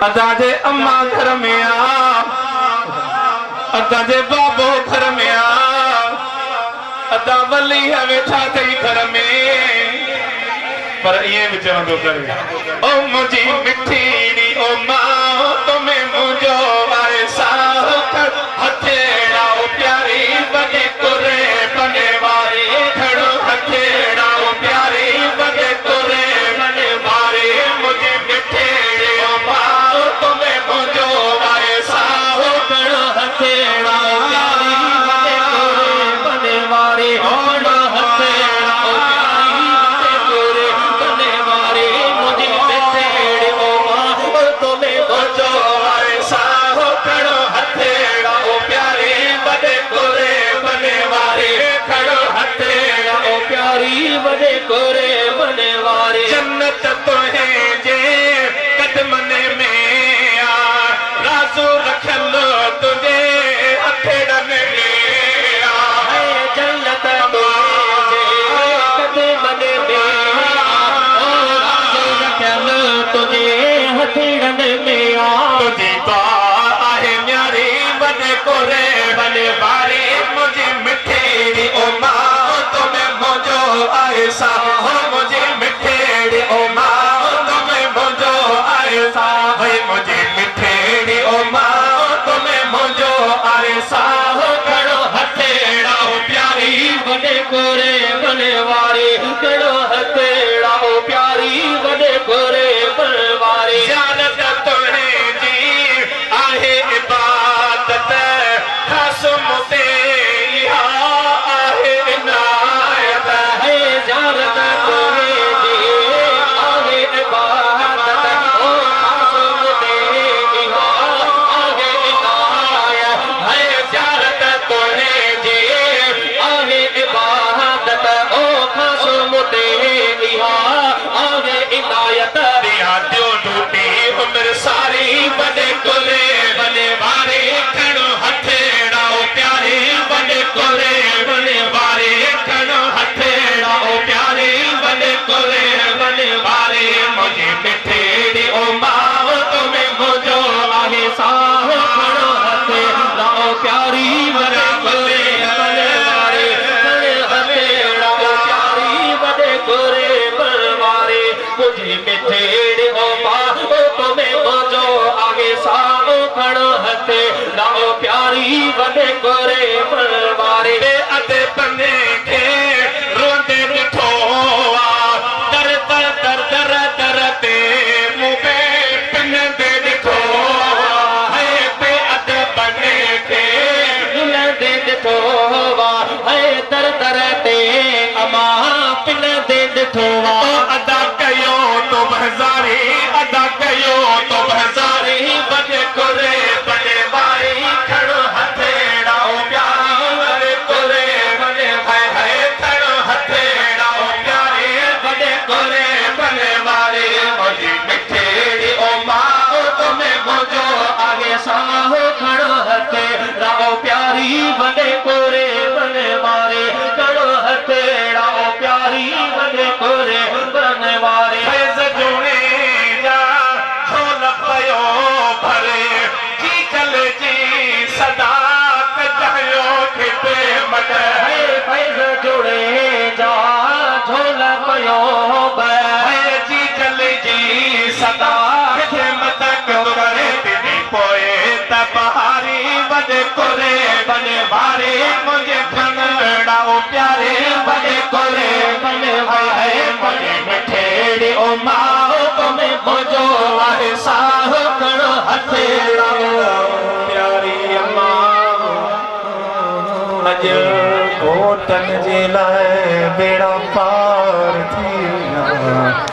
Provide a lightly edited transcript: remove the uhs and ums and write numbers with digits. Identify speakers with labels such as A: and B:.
A: अदा जे अम्मा घर में आ, अदा जे बाबो घर में आ, अदा वली है वेठा थई घर में। पर ये विचारों तो करे ओ मुझी मिठीड़ी ओ मां तुम्हें मुझो आए साह कर हथेड़ा ओ प्यारी बने कुरे बने वारे खड़ो हथेड़ा ओ प्यारी बने कुरे बने वारे मुझे मिठीड़ी ओ मां तुम्हें मुझो आए साह कर हथेड़ा ओ प्यारी बने कुरे बने वारे खड़ो हथेड़ा ओ बने कोरे बने वारे जन्नत तो है जे कदमने में आ राजू रखल तुझे अखेड़न में आ जन्नत तो है जे कदमने में आ राजू रखल तुझे अखेड़न में आ तुझे तो आहे न्यारी बने कोरे बने वारे मुझे मिठेरी ओ मां ऐसा हो मुझे मिठेड़ी ओ मां तुम्हें मुझो ऐसा है मुझे मिठेड़ी ओ मां तुम्हें मुझो ऐसा हो करो हथेड़ा ओ प्यारी बने कोरे बने वारे करो हथेड़ा ओ प्यारी बने कोरे बने वारे जानत तुम्हें जी आहे इबादत खासम ते आहे इनायत है जानत तुम्हें जी आहे इबादत ओ खासम ते आहे इनायत है जानत तुम्हें जी आहे इबादत ओ खासम ते आहे इनायत दिया दो टूटी उम्र सारी बने कोरे बने वारे खड़ो हथेड़ा ओ प्यारे बने कोरे बने वारे खड़ो हथेड़ा ओ प्यारे बने कोरे बने वारे मुझे मिठेड़ी ओ मां तुम्हें मुझो आहे साह खड़ो हथेड़ा ओ प्यारी बने कोरे बने वारे खड़ो हथेड़ा ओ प्यारी बने कोरे बने वारे मुझे मिठेड़ी ओ मां तुम्हें मुझो आगे साह खड़ो हथेड़ा ओ प्यारी बने कोरे बने वारे अदे बने के रोंदे दिठो दर दर दर दर दर ते मुंह पे पिन दे दिठो है पे अदे बने के रोंदे दिठो है दर दर ते अमा पिन दे दिठो अदा कयो तो बहजारी अदा कयो तो बहजारी बने कोरे बने वारे खड़ो हथेड़ा ओ प्यारी बने कोरे बने भाई है खड़ो हथेड़ा ओ प्यारे बने कोरे बने वारे मुझे मिठेड़ी ओ मां तुम्हें मुझो आगे साह खड़ो हथेड़ा ओ प्यारी बने कोरे बने वारे खड़ो हथेड़ा ओ प्यारी बने कोरे बने वारे फैज़ जोड़े जा झोल पयो भरे जी चल जी सदा कजयो खिते मत है फैज़ जोड़े जा झोल पयो भरे जी चल जी सदा खिते मत करे तेरी पोए तबहारी बने कोरे बने वारे मुझे भंगड़ा ओ प्यारे बने कोरे बने भाई है मुझे मिठेड़ी ओ मां तुम्हें मुझो आहे साह करो हथेड़ा प्यारी अम्मा अज घोटन जे लाए बेड़ा पार थी